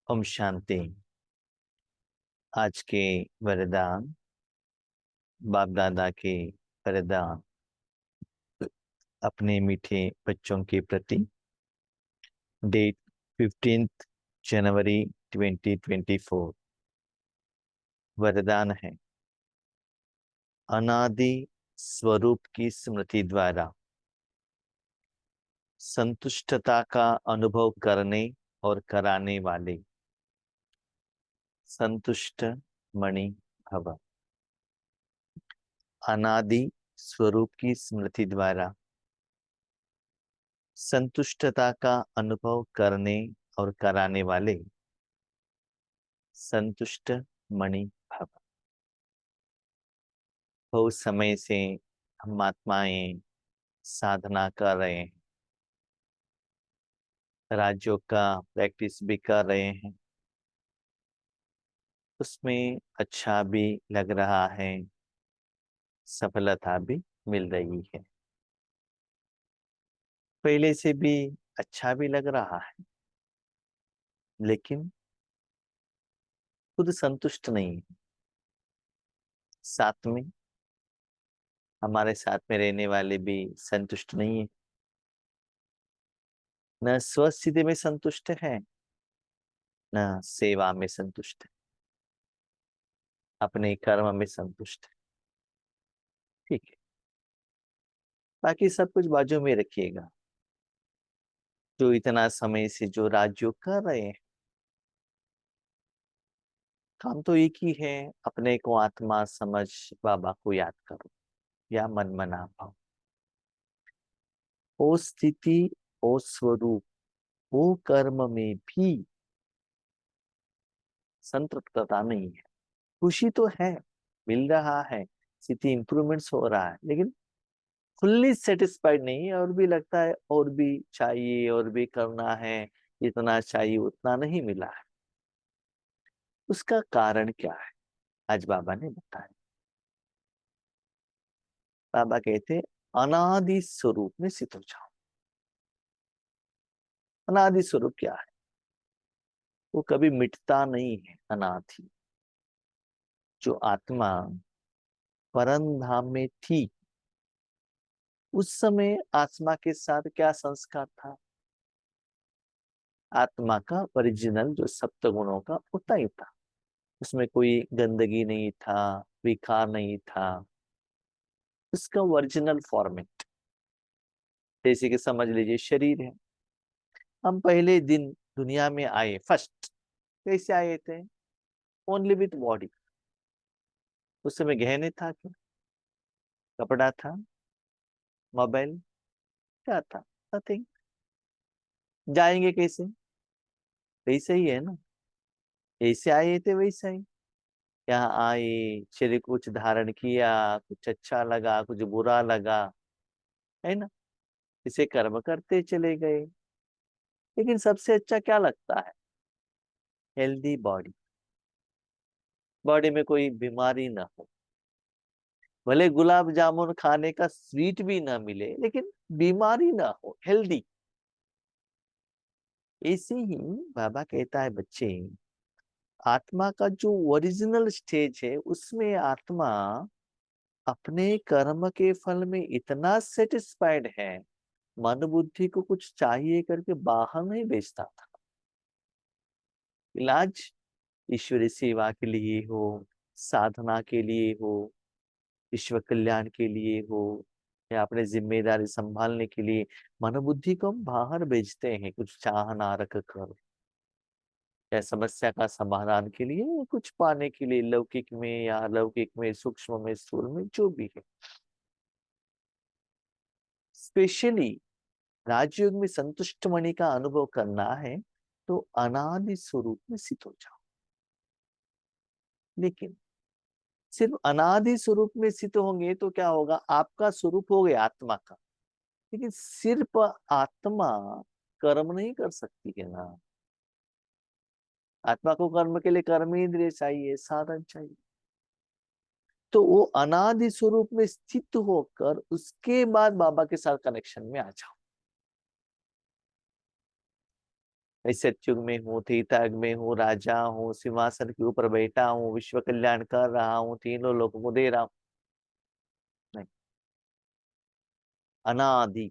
ओम शांति। आज के वरदान, बाप दादा के वरदान अपने मीठे बच्चों के प्रति। डेट 15 जनवरी 2024। वरदान है, अनादि स्वरूप की स्मृति द्वारा संतुष्टता का अनुभव करने और कराने वाले संतुष्ट मणि भव। अनादि स्वरूप की स्मृति द्वारा संतुष्टता का अनुभव करने और कराने वाले संतुष्ट मणि भव। बहुत समय से हम आत्माएं साधना कर रहे हैं, राज्यों का प्रैक्टिस भी कर रहे हैं। उसमें अच्छा भी लग रहा है, सफलता भी मिल रही है। पहले से भी अच्छा भी लग रहा है, लेकिन खुद संतुष्ट नहीं है। साथ में हमारे साथ में रहने वाले भी संतुष्ट नहीं है। न स्वस्थिति में संतुष्ट है, न सेवा में संतुष्ट है, अपने कर्म में संतुष्ट है। ठीक है, बाकी सब कुछ बाजू में रखिएगा। जो इतना समय से जो राज्य कर रहे हैं, काम तो एक ही है, अपने को आत्मा समझ बाबा को याद करो या मन मना पाओ। वो स्थिति, वो स्वरूप, वो कर्म में भी संतृप्तता नहीं है। खुशी तो है, मिल रहा है, स्थिति इंप्रूवमेंट्स हो रहा है, लेकिन फुल्ली सेटिस्फाइड नहीं है। और भी लगता है और भी चाहिए, और भी करना है, इतना चाहिए उतना नहीं मिला है। उसका कारण क्या है, आज बाबा ने बताया। बाबा कहते अनादि स्वरूप में स्थित हो जाओ। अनादि स्वरूप क्या है? वो कभी मिटता नहीं है, अनादि। जो आत्मा परम धाम में थी, उस समय आत्मा के साथ क्या संस्कार था? आत्मा का ओरिजिनल जो सप्त गुणों का उतना ही था। उसमें कोई गंदगी नहीं था, विकार नहीं था। उसका ओरिजिनल फॉर्मेट, जैसे कि समझ लीजिए शरीर है। हम पहले दिन दुनिया में आए, फर्स्ट कैसे आए थे? Only with body. उस समय गहने था क्या? कपड़ा था? मोबाइल? क्या था? नथिंग। जाएंगे कैसे? वैसे ही है ना, ऐसे आए थे वैसे ही। यहाँ आए, शरीर कुछ धारण किया, कुछ अच्छा लगा, कुछ बुरा लगा, है ना, इसे कर्म करते चले गए। लेकिन सबसे अच्छा क्या लगता है? Healthy body. बॉडी में कोई बीमारी ना हो, भले गुलाब जामुन खाने का स्वीट भी ना मिले, लेकिन बीमारी ना हो, हेल्दी। ऐसे ही बाबा कहता है, बच्चे, आत्मा का जो ओरिजिनल स्टेज है, उसमें आत्मा अपने कर्म के फल में इतना सेटिस्फाइड है, मन बुद्धि को कुछ चाहिए करके बाहर नहीं भेजता था। इलाज ईश्वरी सेवा के लिए हो, साधना के लिए हो, विश्व कल्याण के लिए हो, या अपने जिम्मेदारी संभालने के लिए मन बुद्धि को हम बाहर भेजते हैं, कुछ चाह ना रख कर, या समस्या का समाधान के लिए, या कुछ पाने के लिए, लौकिक में या अलौकिक में, सूक्ष्म में, स्थूल में, जो भी है। स्पेशली राजयोग में संतुष्ट मणि का अनुभव करना है, तो अनादि स्वरूप में स्थित हो जाओ। लेकिन सिर्फ अनादि स्वरूप में स्थित होंगे तो क्या होगा? आपका स्वरूप हो गया आत्मा का, लेकिन सिर्फ आत्मा कर्म नहीं कर सकती है ना। आत्मा को कर्म के लिए कर्म इंद्रिय चाहिए, साधन चाहिए। तो वो अनादि स्वरूप में स्थित होकर उसके बाद बाबा के साथ कनेक्शन में आ जाओ। मैं सतयुग में हूँ, त्रेतायुग में हूँ, राजा हूँ, सिंहासन के ऊपर बैठा हूँ, विश्व कल्याण कर रहा हूँ, तीनों लोगों को दे रहा हूँ। नहीं, अनादि,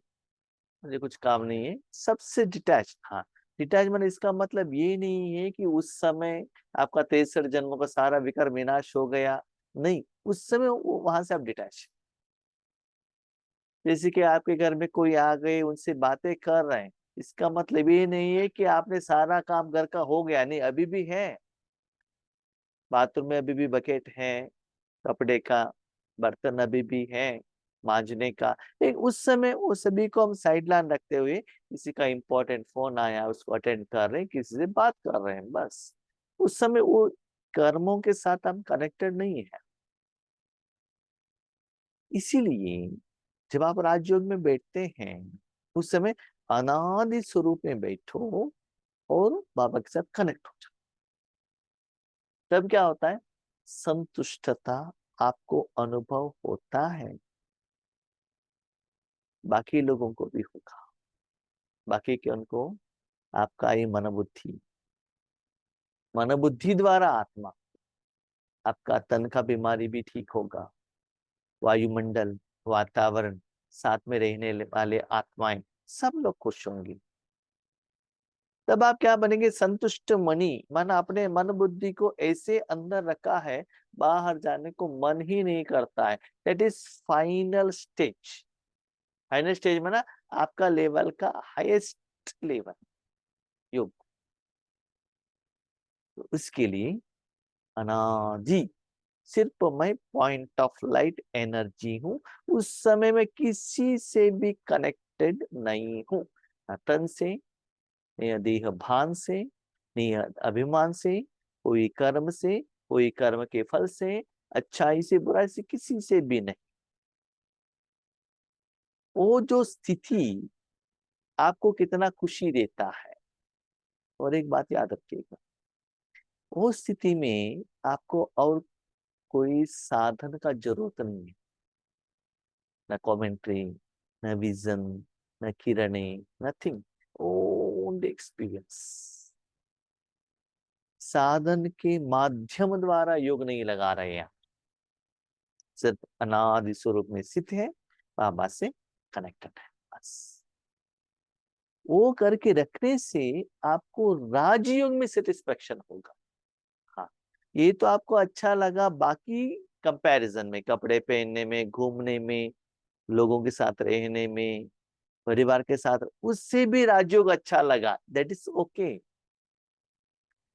मुझे कुछ काम नहीं है, सबसे डिटैच। हाँ, डिटैच मैंने इसका मतलब ये नहीं है कि उस समय आपका 63 जन्मों का सारा विकार विनाश हो गया, नहीं, उस समय वहां से आप डिटैच। जैसे कि आपके घर में कोई आ गए, उनसे बातें कर रहे हैं, इसका मतलब ये नहीं है कि आपने सारा काम घर का हो गया, नहीं, अभी भी है। बाथरूम में अभी भी बकेट है, कपड़े का बर्तन अभी भी है, मांजने का। लेकिन उस समय वो सभी को हम साइड लाइन रखते हुए, किसी का इंपॉर्टेंट फोन आया, उसको अटेंड कर रहे हैं, किसी से बात कर रहे हैं, बस। उस समय वो कर्मों के साथ हम कनेक्टेड नहीं है। इसीलिए जब आप राजयोग में बैठते हैं, उस समय अनादि स्वरूप में बैठो और बाबा के साथ कनेक्ट हो जाओ। तब क्या होता है? संतुष्टता आपको अनुभव होता है, बाकी लोगों को भी होगा। बाकी के उनको आपका ये मनोबुद्धि द्वारा आत्मा, आपका तन का बीमारी भी ठीक होगा, वायुमंडल, वातावरण, साथ में रहने वाले आत्माएं, सब लोग खुश होंगे। तब आप क्या बनेंगे? संतुष्ट मणि। मन अपने मन बुद्धि को ऐसे अंदर रखा है, बाहर जाने को मन ही नहीं करता है। That is final stage. Final stage में ना, आपका लेवल का हाईएस्ट लेवल योग। तो उसके लिए अनादि, सिर्फ मैं पॉइंट ऑफ लाइट एनर्जी हूं। उस समय में किसी से भी कनेक्टेड नहीं हूं, न तन से, न देह भान से, न अभिमान से, कोई कर्म से, कोई कर्म के फल से, अच्छाई से बुराई से, किसी से भी नहीं। वो जो स्थिति आपको कितना खुशी देता है। और एक बात याद रखिएगा, वो स्थिति में आपको और कोई साधन का जरूरत नहीं है। न कमेंट्री, न विजन, न किरणे, नथिंग, ओनली एक्सपीरियंस। साधन के माध्यम द्वारा योग नहीं लगा रहे हैं, सिर्फ अनादि स्वरूप में स्थित है, बाबा से कनेक्टेड है, बस। वो करके रखने से आपको राजयोग में सेटिस्फेक्शन होगा। हाँ, ये तो आपको अच्छा लगा, बाकी कंपैरिजन में, कपड़े पहनने में, घूमने में, लोगों के साथ रहने में, परिवार के साथ, उससे भी राजयोग अच्छा लगा, दैट इज ओके।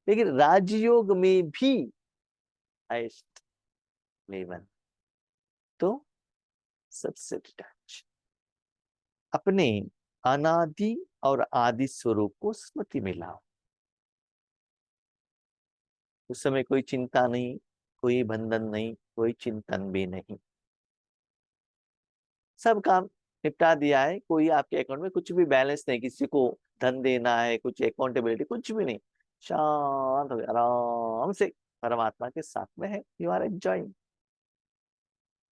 लेकिन राजयोग में भी हाईएस्ट लेवल, तो सबसे डिटैच, अपने अनादि और आदि स्वरूप को स्मृति में लाओ। उस समय कोई चिंता नहीं, कोई बंधन नहीं, कोई चिंतन भी नहीं, सब काम निपटा दिया है। कोई आपके अकाउंट में कुछ भी बैलेंस नहीं, किसी को धन देना है, कुछ अकाउंटेबिलिटी, कुछ भी नहीं। शांत हो गए, आराम से परमात्मा के साथ में है, यू आर एंजॉइंग।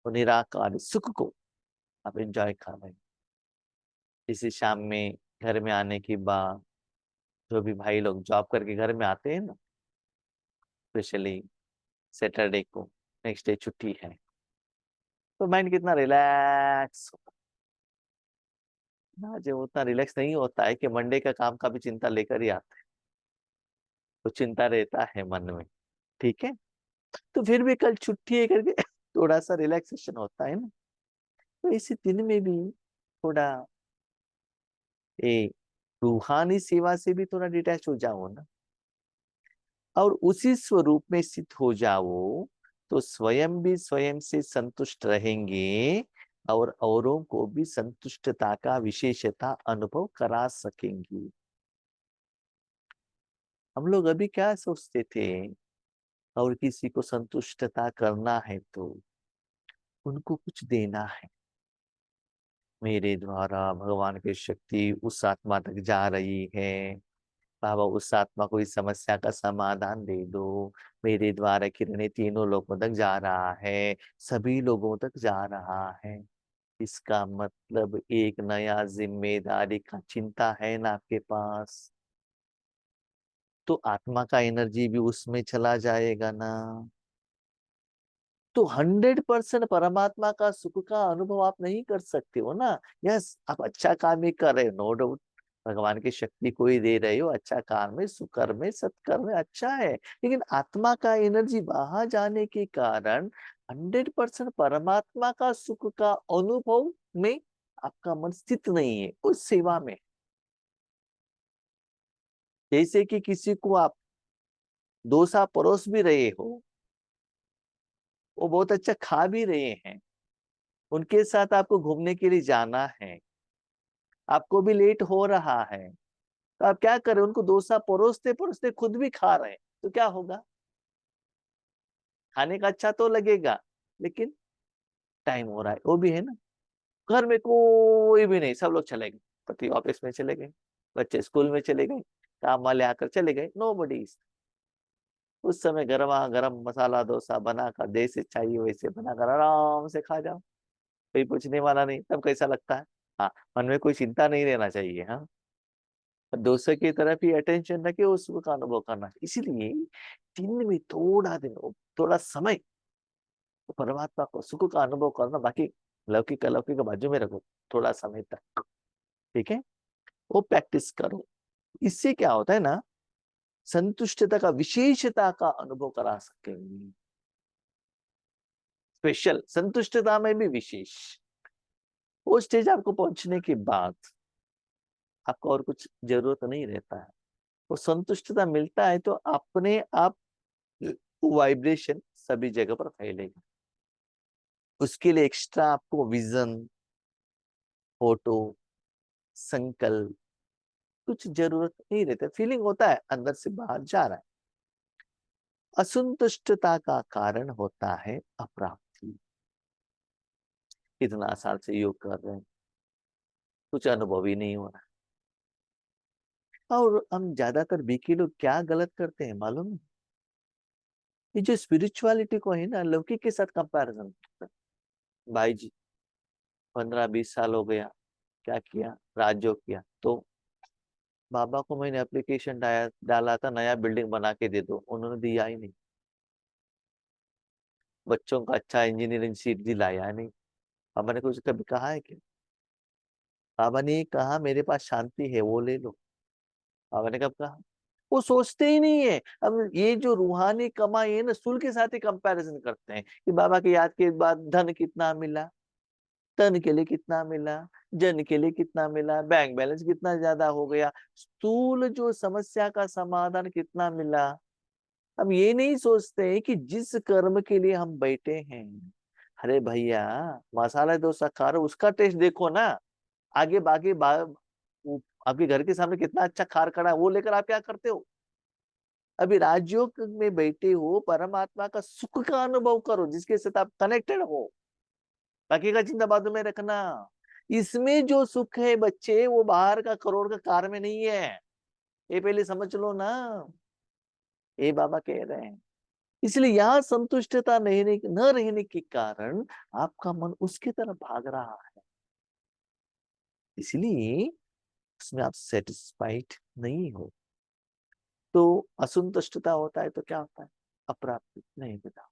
तो निराकार सुख को आप एंजॉय कर रहे हैं। इसी शाम में घर में आने के बाद, जो भी भाई लोग जॉब करके घर में आते हैं ना, स्पेशली सैटरडे को, नेक्स्ट डे छुट्टी है, तो माइंड कितना रिलैक्स होता है ना। जो उतना रिलैक्स नहीं होता है कि मंडे का काम का भी चिंता लेकर ही आता है, तो चिंता रहता है मन में, ठीक है। तो फिर भी कल छुट्टी है करके थोड़ा सा रिलैक्सेशन होता है ना। तो इसी दिन में भी थोड़ा ये रूहानी सेवा से भी थोड़ा डिटैच हो जाओ ना, और उसी स्वरूप में स्थित हो जाओ, तो स्वयं भी स्वयं से संतुष्ट रहेंगे, और औरों को भी संतुष्टता का विशेषता अनुभव करा सकेंगे। हम लोग अभी क्या सोचते थे, और किसी को संतुष्टता करना है तो उनको कुछ देना है, मेरे द्वारा भगवान की शक्ति उस आत्मा तक जा रही है, बाबा उस आत्मा को इस समस्या का समाधान दे दो, मेरे द्वारा किरणें तीनों लोगों तक जा रहा है, सभी लोगों तक जा रहा है। इसका मतलब एक नया जिम्मेदारी का चिंता है ना आपके पास। तो आत्मा का एनर्जी भी उसमें चला जाएगा ना। तो 100% परमात्मा का सुख का अनुभव आप नहीं कर सकते हो ना। यस, आप अच्छा काम ही कर रहे हो, नो डाउट। भगवान की शक्ति को ही दे रहे हो, अच्छा काम में, सुकर्म में, सत्कर्म में, अच्छा है। लेकिन आत्मा का एनर्जी वहां जाने के कारण 100% परमात्मा का सुख का अनुभव में आपका मन स्थित नहीं है, उस सेवा में। जैसे कि किसी को आप डोसा परोस भी रहे हो, वो बहुत अच्छा खा भी रहे हैं, उनके साथ आपको घूमने के लिए जाना है, आपको भी लेट हो रहा है, तो आप क्या करें, उनको डोसा परोसते परोसते खुद भी खा रहे हैं, तो क्या होगा? खाने का अच्छा तो लगेगा, लेकिन टाइम हो रहा है, वो भी है ना। घर में कोई भी नहीं, सब लोग चले गए, पति ऑफिस में चले गए, बच्चे स्कूल में चले गए, काम वाले आकर चले गए, नो बडी। उस समय गरमा गरम मसाला डोसा बनाकर, जैसे चाहिए वैसे बनाकर आराम से खा जाओ, कोई पूछने वाला नहीं। तब कैसा लगता है? हाँ, मन में कोई चिंता नहीं रहना चाहिए। हाँ, डोसे की तरफ ही अटेंशन रखे, उस सुख का अनुभव करना। इसीलिए दिन में थोड़ा दिन, थोड़ा समय तो परमात्मा को सुख का अनुभव करना, बाकी लौकिक अलौकिक बाजू में रखो थोड़ा समय तक। ठीक है, वो प्रैक्टिस करो। इससे क्या होता है ना, संतुष्टता का, विशेषता का अनुभव करा सकेंगे। स्पेशल संतुष्टता में भी विशेष। वो स्टेज आपको पहुंचने के बाद आपको और कुछ जरूरत नहीं रहता है। वो संतुष्टता मिलता है तो अपने आप वाइब्रेशन सभी जगह पर फैलेगा। उसके लिए एक्स्ट्रा आपको विजन, फोटो, संकल्प कुछ जरूरत नहीं रहता। फीलिंग होता है, अंदर से बाहर जा रहा है। असंतुष्टता का कारण होता है अप्राप्ति। कितना साल से योग कर रहे हैं, कुछ अनुभव ही नहीं हो रहा। और हम ज्यादातर बीके लोग क्या गलत करते हैं मालूम है? ये जो स्पिरिचुअलिटी को है ना, लौकिक के साथ कंपैरिजन करते हैं। भाई जी 15-20 साल हो गया, क्या किया? राजयोग किया। तो बाबा को मैंने एप्लीकेशन डाला था, नया बिल्डिंग बना के दे दो, उन्होंने दिया ही नहीं। बच्चों का अच्छा इंजीनियरिंग सीट दिलाया नहीं। बाबा ने कुछ कभी कहा है क्या? बाबा ने ये कहा मेरे पास शांति है, वो ले लो। बाबा ने कब कहा? वो सोचते ही नहीं है। अब ये जो रूहानी कमाई है ना, सुल के साथ ही कंपैरिजन करते हैं कि बाबा की याद के बाद धन कितना मिला, तन के लिए कितना मिला, जन के लिए कितना मिला, बैंक बैलेंस कितना ज्यादा हो गया, स्थूल जो समस्या का समाधान कितना मिला। हम ये नहीं सोचते हैं कि जिस कर्म के लिए हम बैठे हैं, अरे भैया मसाला डोसा खा रहे हो, उसका टेस्ट देखो ना। आगे बाकी आपके घर के सामने कितना अच्छा खार खड़ा है, वो लेकर आप क्या करते हो? अभी राजयोग में बैठे हो, परमात्मा का सुख का अनुभव करो, जिसके साथ आप कनेक्टेड हो। बाकी का चिंता बाजू में रखना। इसमें जो सुख है बच्चे, वो बाहर का करोड़ का कार में नहीं है, ये पहले समझ लो ना। ये बाबा कह रहे हैं। इसलिए यहाँ संतुष्टता नहीं, न रहने के कारण आपका मन उसकी तरफ भाग रहा है। इसलिए उसमें आप सेटिस्फाइड नहीं हो, तो असंतुष्टता होता है। तो क्या होता है? अप्राप्ति, नहीं मिला,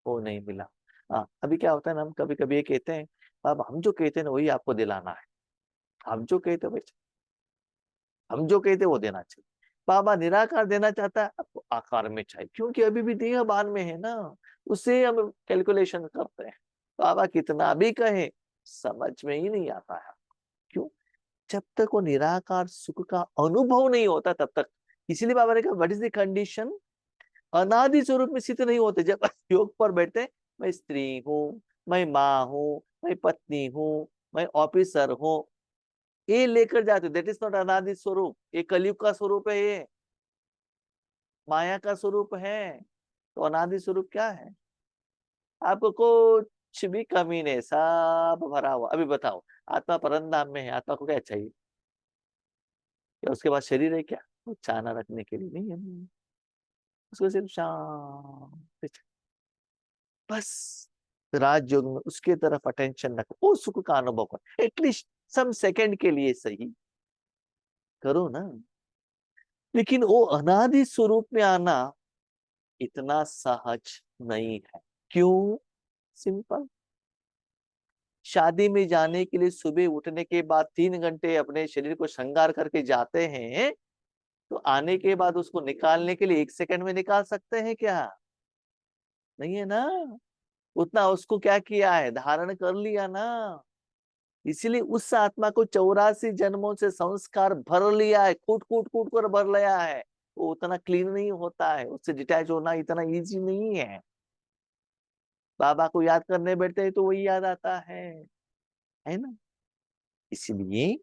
वो नहीं मिला। हाँ, अभी क्या होता है ना, हम कभी कभी ये कहते हैं, अब हम जो कहते हैं ना वही आपको दिलाना है। हम जो कहते हैं वही, हम जो कहते हैं वो देना चाहिए। बाबा निराकार देना चाहता है, आपको आकार में चाहिए, क्योंकि अभी भी देह भान में है ना। उससे हम कैलकुलेशन करते हैं। बाबा कितना भी कहे, समझ में ही नहीं आता है। क्यों? जब तक वो निराकार सुख का अनुभव नहीं होता तब तक। इसीलिए बाबा ने कहा, व्हाट इज द कंडीशन? अनादि स्वरूप में स्थित नहीं होते। जब योग पर बैठते हैं, मैं स्त्री हूँ, मैं माँ हूँ, मैं पत्नी हूँ, मैं ऑफिसर हूँ, ये लेकर जाते, दैट इज नॉट अनादि स्वरूप। ये कलयुग का स्वरूप है, ये माया का स्वरूप है। तो अनादि स्वरूप क्या है? आपको कुछ भी कमी नहीं, सब भरा हुआ। अभी बताओ, आत्मा परमधाम में है, आत्मा को क्या चाहिए? या उसके पास शरीर है क्या? वो चाहना रखने के लिए नहीं है, नहीं। उसको सिर्फ शांति चाहिए। बस राजयोग में उसके तरफ अटेंशन रखो, वो सुख का अनुभव करो, एटलीस्ट सम सेकंड के लिए सही करो ना। लेकिन वो अनादि स्वरूप में आना इतना सहज नहीं है। क्यों? सिंपल। शादी में जाने के लिए सुबह उठने के बाद 3 घंटे अपने शरीर को श्रृंगार करके जाते हैं, तो आने के बाद उसको निकालने के लिए 1 सेकंड में निकाल सकते हैं क्या? नहीं है ना। उतना उसको क्या किया है, धारण कर लिया ना। इसीलिए उस आत्मा को 84 जन्मों से संस्कार भर लिया है, कूट कूट कूट कर भर लिया है। वो उतना क्लीन नहीं होता है, उससे डिटैच होना इतना इजी नहीं है। बाबा को याद करने बैठते हैं तो वही याद आता है ना। इसलिए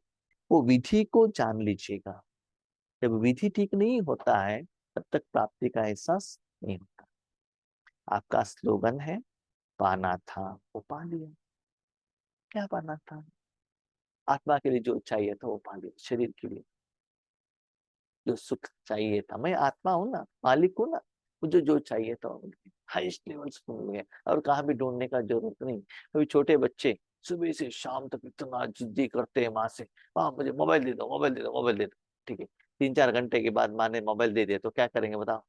वो विधि को जान लीजिएगा। जब विधि ठीक नहीं होता है तब तक प्राप्ति का एहसास नहीं होता। आपका स्लोगन है पाना था वो पा लिया। क्या पाना था? आत्मा के लिए जो चाहिए था वो पा लिया। शरीर के लिए जो सुख चाहिए था, मैं आत्मा हूं ना, मालिक हूं ना, मुझे जो चाहिए था हाईएस्ट लेवल्स को मिल गया। और कहाँ भी ढूंढने का जरूरत नहीं। अभी छोटे बच्चे सुबह से शाम तक इतना जिद्दी करते हैं माँ से, माँ मुझे मोबाइल दे दो, मोबाइल दे दो, मोबाइल दे दो। ठीक है, 3-4 घंटे के बाद माँ ने मोबाइल दे दिया तो क्या करेंगे बताओ?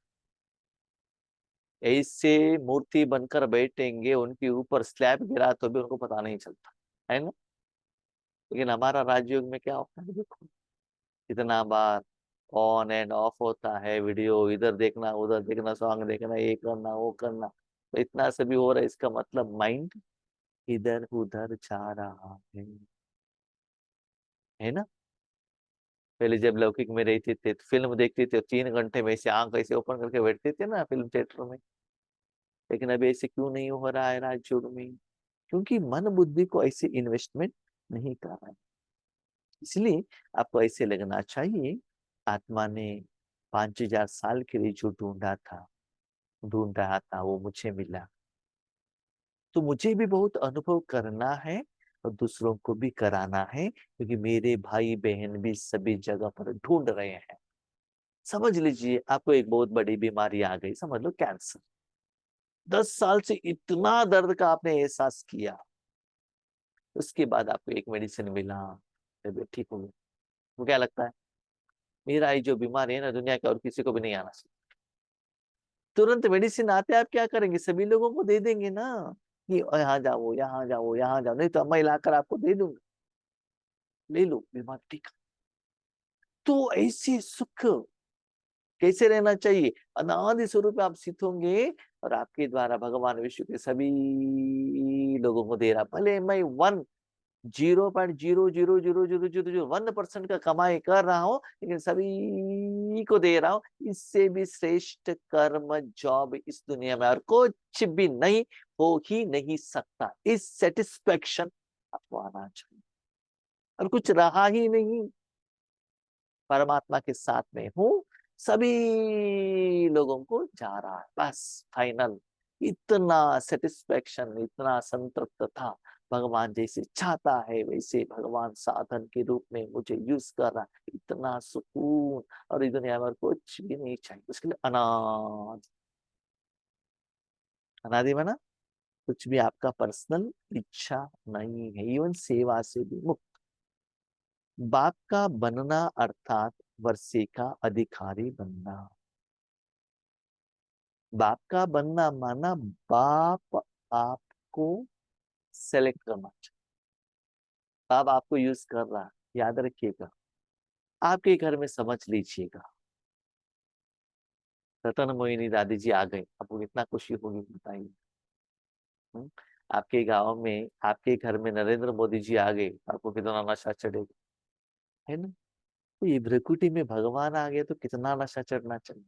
ऐसे मूर्ति बनकर बैठेंगे, उनके ऊपर स्लैब गिरा तो भी उनको पता नहीं चलता, है ना। लेकिन हमारा राजयोग में क्या होता है देखो, कितना बार ऑन एंड ऑफ होता है, वीडियो इधर देखना उधर देखना, सॉन्ग देखना, ये करना वो करना। तो इतना से भी हो रहा है, इसका मतलब माइंड इधर उधर जा रहा है ना। पहले जब लौकिक में रहते थे तो फिल्म देखते थे, 3 घंटे में ऐसे आंख ऐसे ओपन करके बैठते थे ना फिल्म थिएटर में। लेकिन अभी ऐसे क्यों नहीं हो रहा है राजयोग में? क्योंकि मन बुद्धि को ऐसे इन्वेस्टमेंट नहीं कर रहा है। इसलिए आपको ऐसे लगना चाहिए आत्मा ने 5000 साल के लिए जो ढूंढ रहा था वो मुझे मिला। तो मुझे भी बहुत अनुभव करना है और दूसरों को भी कराना है, क्योंकि मेरे भाई बहन भी सभी जगह पर ढूंढ रहे हैं। समझ लीजिए आपको एक बहुत बड़ी बीमारी आ गई, समझ लो कैंसर। 10 साल से इतना दर्द का आपने एहसास किया, उसके बाद आपको एक मेडिसिन मिला, तबीयत ठीक हो गई। वो क्या लगता है, मेरा ये जो बीमारी है ना दुनिया के और किसी को भी नहीं आना चाहिए। तुरंत मेडिसिन आते आप क्या करेंगे, सभी लोगों को दे देंगे ना, कि यहाँ जाओ यहाँ जाओ यहाँ जाओ, नहीं तो मैं लाकर आपको दे दूंगा, ले लो बीमारी ठीक। तो ऐसे सुख कैसे रहना चाहिए, अनादि स्वरूप आप सिद्ध होंगे और आपके द्वारा भगवान विश्व के सभी लोगों को दे रहा। भले मैं 0.0000001% का कमाई कर रहा हूं, लेकिन सभी को दे रहा हूं। इससे भी श्रेष्ठ कर्म जॉब इस दुनिया में और कुछ भी नहीं हो ही नहीं सकता। इस सेटिस्फेक्शन आपको आना चाहिए। और कुछ रहा ही नहीं, परमात्मा के साथ में हूं, सभी लोगों को जा रहा है, बस फाइनल। इतना सेटिस्फेक्शन, इतना संतृप्त था। भगवान जैसे चाहता है वैसे भगवान साधन के रूप में मुझे यूज कर रहा है, इतना सुकून। और इस दुनिया में कुछ भी नहीं चाहिए, उसके लिए अनादि। अनादि माना कुछ भी आपका पर्सनल इच्छा नहीं है, इवन सेवा से भी मुक्त। बाप का बनना अर्थात वर्षे का अधिकारी बनना। बाप का बनना माना बाप आपको सेलेक्ट करना चाहिए। बाप आपको यूज कर रहा है, याद रखिएगा। आपके घर में समझ लीजिएगा रतन मोहिनी दादी जी आ गए, आपको कितना खुशी होगी बताइए। हम्म? आपके गांव में आपके घर में नरेंद्र मोदी जी आ गए, आपको कितना नशा चढ़ेगा, है ना। तो ये भ्रकुटी में भगवान आ गए तो कितना नशा चढ़ना चाहिए।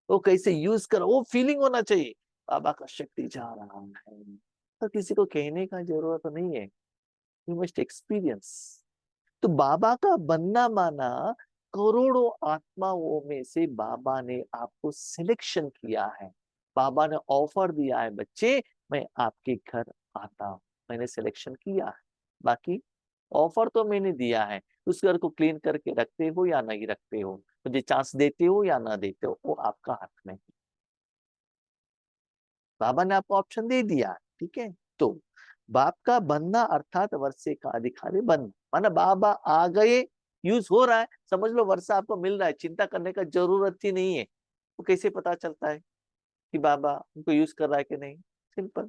वो कैसे यूज कर, वो फीलिंग होना चाहिए बाबा का शक्ति जा रहा है। तो किसी को कहने का जरूरत नहीं है, यू मस्ट एक्सपीरियंस। तो बाबा का बनना माना करोड़ों आत्माओं में से बाबा ने आपको सिलेक्शन किया है। बाबा ने ऑफर दिया है, बच्चे मैं आपके घर आता हूं, मैंने सिलेक्शन किया है। बाकी ऑफर तो मैंने दिया है, उस घर को क्लीन करके रखते हो या नहीं रखते हो, मुझे चांस देते हो या ना देते हो, वो आपका हक में है। बाबा ने आपको ऑप्शन दे दिया है, ठीक है। तो बाप का बनना अर्थात वर्षे का अधिकारी बनना, माना बाबा आ गए, यूज हो रहा है, समझ लो वर्षा आपको मिल रहा है, चिंता करने का जरूरत ही नहीं है। वो कैसे पता चलता है कि बाबा उनको यूज कर रहा है कि नहीं? सिंपल।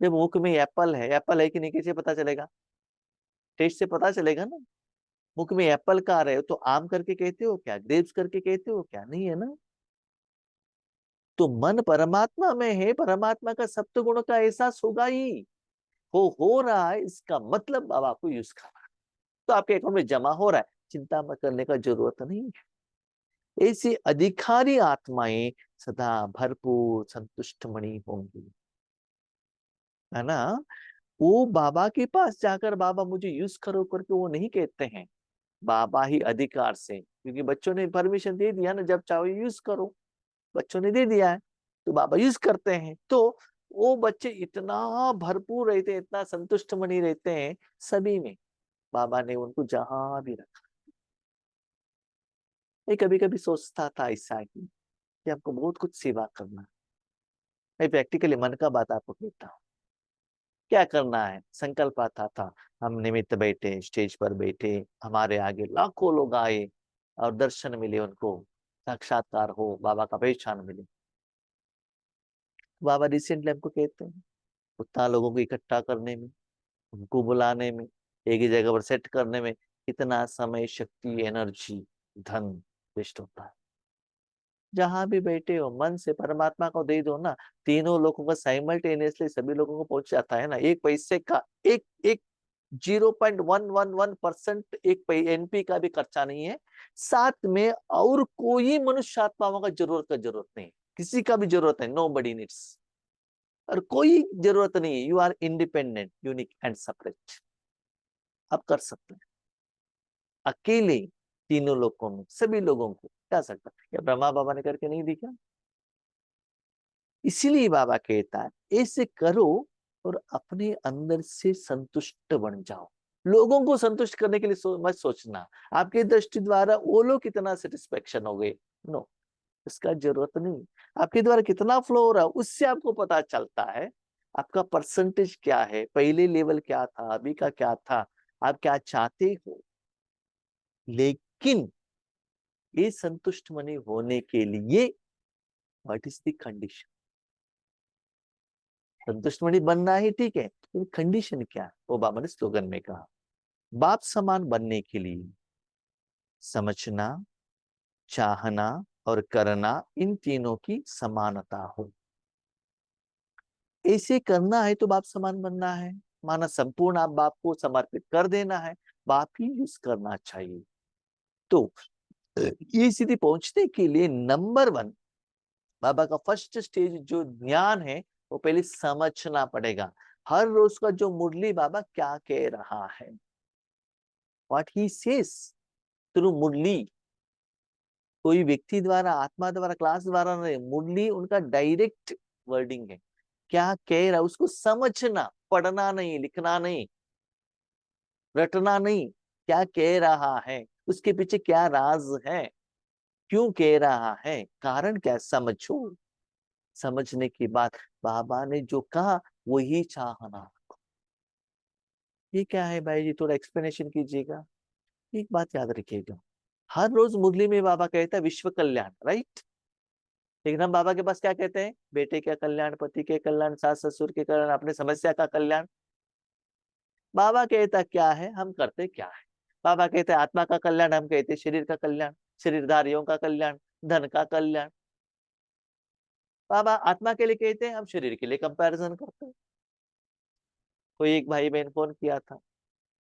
जब मुख में एप्पल है कि नहीं, कैसे पता चलेगा? टेस्ट से पता चलेगा ना। मुख में एप्पल खा रहे हो तो आम करके कहते हो क्या, ग्रेप्स करके कहते हो क्या? नहीं है ना। तो मन परमात्मा में है, परमात्मा का सप्त गुण का एहसास होगा ही। हो रहा है, इसका मतलब बाबा आपको यूज कर रहा है, तो आपके अकाउंट में जमा हो रहा है, चिंता मत करने का जरूरत नहीं है। ऐसी अधिकारी आत्माएं सदा भरपूर संतुष्ट मणि होंगी, है ना। वो बाबा के पास जाकर बाबा मुझे यूज करो करके वो नहीं कहते हैं, बाबा ही अधिकार से, क्योंकि बच्चों ने परमिशन दे दिया ना, जब चाहो यूज करो, बच्चों ने दे दिया है तो बाबा यूज करते हैं। तो वो बच्चे इतना भरपूर रहते हैं, इतना संतुष्ट मनी रहते हैं सभी में, बाबा ने उनको जहां भी रखा। मैं कभी कभी सोचता था ऐसा कि आपको बहुत कुछ सेवा करना है। मैं प्रैक्टिकली मन का बात आपको कहता हूँ, क्या करना है संकल्प आता था। हम निमित्त बैठे, स्टेज पर बैठे, हमारे आगे लाखों लोग आए और दर्शन मिले उनको, साक्षात्कार हो, बाबा का पहचान मिले। बाबा रिसेंटली हमको कहते हैं उतना लोगों को इकट्ठा करने में, उनको बुलाने में, एक ही जगह पर सेट करने में कितना समय, शक्ति, एनर्जी, धन वेस्ट होता है। जहां भी बैठे हो मन से परमात्मा को दे दो ना, तीनों लोगों का साइमल्टेनियसली सभी लोगों को पहुंच जाता है ना। एक पैसे का एक एक 0.111% एक एनपी का भी खर्चा नहीं है। साथ में और कोई मनुष्य आत्माओं का जरूरत नहीं, किसी का भी जरूरत नहीं, नो बडी नीड्स, और कोई जरूरत नहीं है। You are independent, unique and separate. आप कर सकते हैं अकेले, तीनों लोगों में सभी लोगों को क्या सकता है, क्या ब्रह्मा बाबा ने करके नहीं दिखा? इसीलिए बाबा कहता है ऐसे करो और अपने अंदर से संतुष्ट बन जाओ। लोगों को संतुष्ट करने के लिए मत सोचना आपकी दृष्टि द्वारा वो लोग कितना सेटिस्फेक्शन हो गए, नो, इसका जरूरत नहीं। आपके द्वारा कितना फ्लो हो रहा है उससे आपको पता चलता है आपका परसेंटेज क्या है, पहले लेवल क्या था, अभी का क्या था, आप क्या चाहते हो। लेकिन ये संतुष्ट मनी होने के लिए व्हाट इज द कंडीशन? संतुष्ट मणि बनना ही ठीक है, लेकिन कंडीशन क्या है? वो बाबा ने स्लोगन में कहा, बाप समान बनने के लिए समझना, चाहना और करना, इन तीनों की समानता हो। ऐसे करना है तो बाप समान बनना है, माना संपूर्ण आप बाप को समर्पित कर देना है, बाप ही यूज करना चाहिए। तो ये स्थिति पहुंचने के लिए नंबर 1 बाबा का फर्स्ट स्टेज जो ज्ञान है, वो पहले समझना पड़ेगा। हर रोज का जो मुरली बाबा क्या कह रहा है, व्हाट ही सेज थ्रू मुरली, कोई व्यक्ति द्वारा, आत्मा द्वारा, क्लास द्वारा नहीं, मुरली उनका डायरेक्ट वर्डिंग है। क्या कह रहा है उसको समझना, पढ़ना नहीं, लिखना नहीं, रटना नहीं, क्या कह रहा है, उसके पीछे क्या राज है, क्यों कह रहा है, कारण क्या, समझो। समझने के बाद बाबा ने जो कहा वही चाहना। ये क्या है भाई जी, थोड़ा एक्सप्लेनेशन कीजिएगा। एक बात याद रखिएगा, हर रोज मुरली में बाबा कहता है विश्व कल्याण, राइट। लेकिन हम बाबा के पास क्या कहते हैं, बेटे का कल्याण, पति के कल्याण, सास ससुर के कल्याण, अपने समस्या का कल्याण। बाबा कहता क्या है, हम करते क्या है? बाबा कहते हैं आत्मा का कल्याण, हम कहते हैं शरीर का कल्याण, शरीरधारियों का कल्याण, धन का कल्याण। बाबा आत्मा के लिए कहते हैं, हम शरीर के लिए कंपैरिजन करते हैं। कोई एक भाई बहन फोन किया था,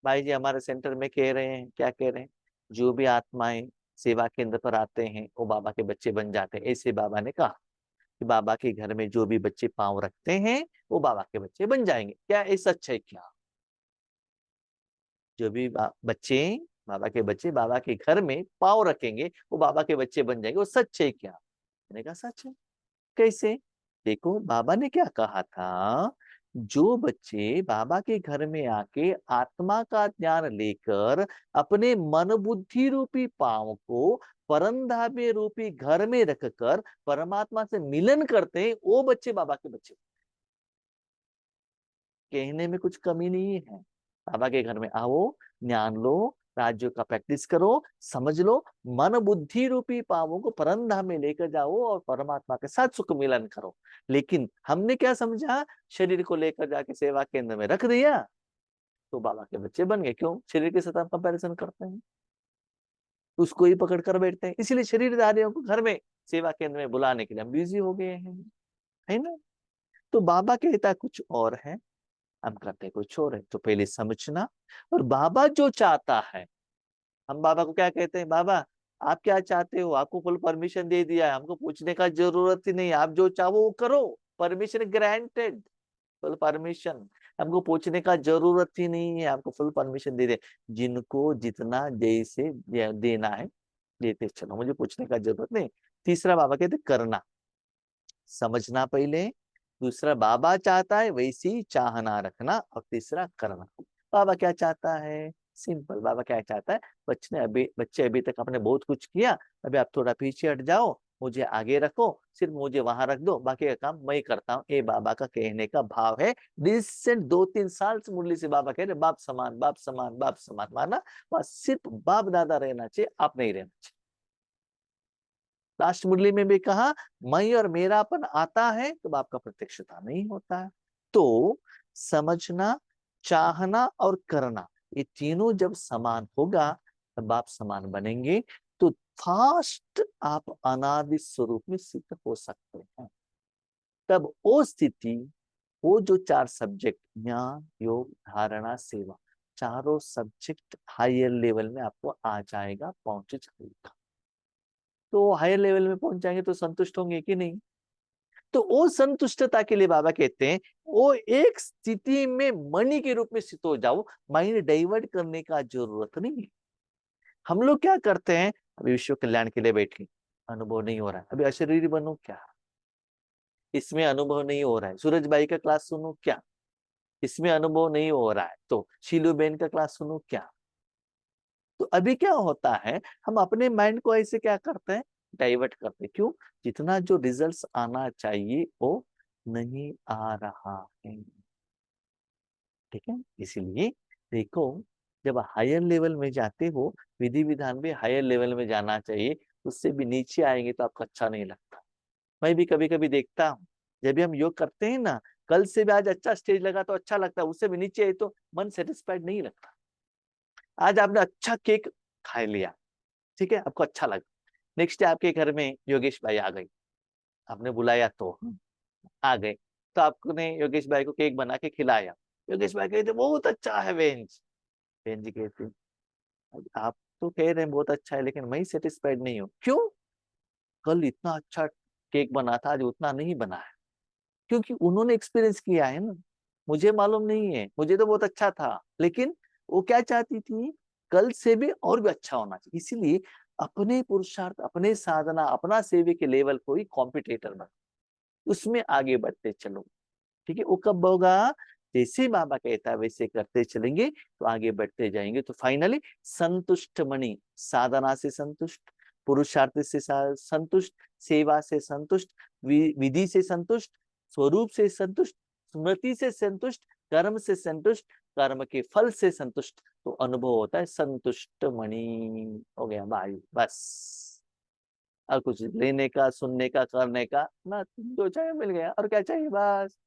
भाई जी हमारे सेंटर में कह रहे हैं, क्या कह रहे हैं, जो भी आत्माएं सेवा केंद्र पर आते हैं वो बाबा के बच्चे बन जाते हैं। ऐसे बाबा ने कहा कि बाबा के घर में जो भी बच्चे पांव रखते हैं वो बाबा के बच्चे बन जाएंगे। क्या ये सच है क्या? जो भी बच्चे, बाबा के बच्चे बाबा के घर में पांव रखेंगे वो बाबा के बच्चे बन जाएंगे, वो सच है क्या? मैंने कहा सच है। कैसे? देखो बाबा ने क्या कहा था, जो बच्चे बाबा के घर में आके आत्मा का ज्ञान लेकर अपने मन बुद्धि रूपी पांव को परमधाम्य रूपी घर में रखकर परमात्मा से मिलन करते हैं, वो बच्चे बाबा के बच्चे। कहने में कुछ कमी नहीं है। बाबा के घर में आओ, ज्ञान लो, राज्यों का प्रैक्टिस करो, समझ लो, मन बुद्धि रूपी पावों को परमधाम में लेकर जाओ और परमात्मा के साथ सुख मिलन करो। लेकिन हमने क्या समझा, शरीर को लेकर जाके सेवा केंद्र में रख दिया तो बाबा के बच्चे बन गए। क्यों? शरीर के साथ हम कंपैरिजन करते हैं, उसको ही पकड़ कर बैठते हैं। इसीलिए शरीरधारियों को घर में सेवा केंद्र में बुलाने के लिए हम बिजी हो गए हैं, है ना। तो बाबा कहता कुछ और है, हम करते कुछ और है। तो पहले समझना, और बाबा जो चाहता है, हम बाबा को क्या कहते हैं, बाबा आप क्या चाहते हो, आपको फुल परमिशन दे दिया है, हमको पूछने का जरूरत ही नहीं, आप जो चाहो वो करो, परमिशन ग्रांटेड, फुल परमिशन, हमको पूछने का जरूरत ही नहीं है, आपको फुल परमिशन दे दे। जिनको जितना जैसे देना है देते चलो, मुझे पूछने का जरूरत नहीं। तीसरा बाबा कहते करना, समझना पहले, दूसरा बाबा चाहता है वैसी ही चाहना रखना, और तीसरा करना। बाबा क्या चाहता है, सिंपल, बाबा क्या चाहता है, बच्चे अभी तक आपने बहुत कुछ किया, अभी आप थोड़ा पीछे हट जाओ, मुझे आगे रखो, सिर्फ मुझे वहां रख दो, बाकी का काम मैं करता हूँ। ये बाबा का कहने का भाव है। रिसेंट 2-3 साल से मुरली से बाबा कह रहे बाप समान, बाप समान, बाप समान, माना बस सिर्फ बाप दादा रहना चाहिए, आप नहीं रहना चाहिए। लास्ट मुरली में भी कहा, मैं और मेरापन आता है तो बाप का प्रत्यक्षता नहीं होता है। तो समझना, चाहना और करना, ये तीनों जब समान होगा तब बाप समान बनेंगे, तो फास्ट आप अनादि स्वरूप में सिद्ध हो सकते हैं। तब वो स्थिति, वो जो 4 सब्जेक्ट, ज्ञान, योग, धारणा, सेवा, चारों सब्जेक्ट हायर लेवल में आपको आ जाएगा, पहुंच जाएगा। तो हायर लेवल में पहुंच जाएंगे तो संतुष्ट होंगे कि नहीं। तो वो संतुष्टता के लिए बाबा कहते हैं, वो एक स्थिति में मणि के रूप में स्थित हो जाओ, माइंड डाइवर्ट करने का जरूरत नहीं है। हम लोग क्या करते हैं, अभी विश्व कल्याण के लिए बैठे, अनुभव नहीं हो रहा है, अभी अशरीरी बनूं क्या, इसमें अनुभव नहीं हो रहा है, सूरज भाई का क्लास सुनूं क्या, इसमें अनुभव नहीं हो रहा है, तो शीलू बहन का क्लास सुनूं क्या। तो अभी क्या होता है, हम अपने माइंड को ऐसे क्या करते हैं, डाइवर्ट करते हैं। क्यों? जितना जो रिजल्ट्स आना चाहिए वो नहीं आ रहा है, ठीक है। इसीलिए देखो, जब हायर लेवल में जाते हो, विधि विधान भी हायर लेवल में जाना चाहिए, उससे भी नीचे आएंगे तो आपको अच्छा नहीं लगता। मैं भी कभी कभी देखता हूँ, जब भी हम योग करते हैं ना, कल से भी आज अच्छा स्टेज लगा तो अच्छा लगता है, उससे भी नीचे है तो मन सेटिस्फाइड नहीं लगता। आज आपने अच्छा केक खा लिया, ठीक है, आपको अच्छा लगा, नेक्स्ट डे आपके घर में योगेश भाई आ गए, आपने बुलाया तो आ गए, तो आपने योगेश भाई को केक बना के खिलाया, योगेश भाई कहते बहुत अच्छा है बेंच, बेंच जी कहते आप तो कह रहे हैं बहुत अच्छा है, लेकिन मैं सेटिस्फाइड नहीं हूँ। क्यों? कल इतना अच्छा केक बना था, आज उतना नहीं बना है। क्योंकि उन्होंने एक्सपीरियंस किया है ना, मुझे मालूम नहीं है, मुझे तो बहुत अच्छा था, लेकिन वो क्या चाहती थी, कल से भी और भी अच्छा होना चाहिए। इसीलिए अपने पुरुषार्थ, अपने साधना, अपना सेवे के लेवल को ही कॉम्पिटिटर बना, उसमें आगे बढ़ते चलो, ठीक है। वो कब होगा, जैसे बाबा कहता है वैसे करते चलेंगे तो आगे बढ़ते जाएंगे। तो फाइनली संतुष्ट मणि, साधना से संतुष्ट, पुरुषार्थ से संतुष्ट, सेवा से संतुष्ट, विधि से संतुष्ट, स्वरूप से संतुष्ट, स्मृति से संतुष्ट, कर्म से संतुष्ट, कर्म के फल से संतुष्ट, तो अनुभव होता है संतुष्ट मणि। हो गया भाई, बस। और कुछ लेने का, सुनने का, करने का ना, जो चाहे मिल गया, और क्या चाहिए, बस।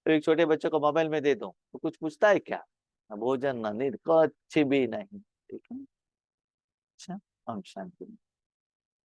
तो एक छोटे बच्चे को मोबाइल में दे दो तो कुछ पूछता है क्या, ना भोजन, ना नींद, कुछ भी नहीं, ठीक है। अच्छा, हम शांति।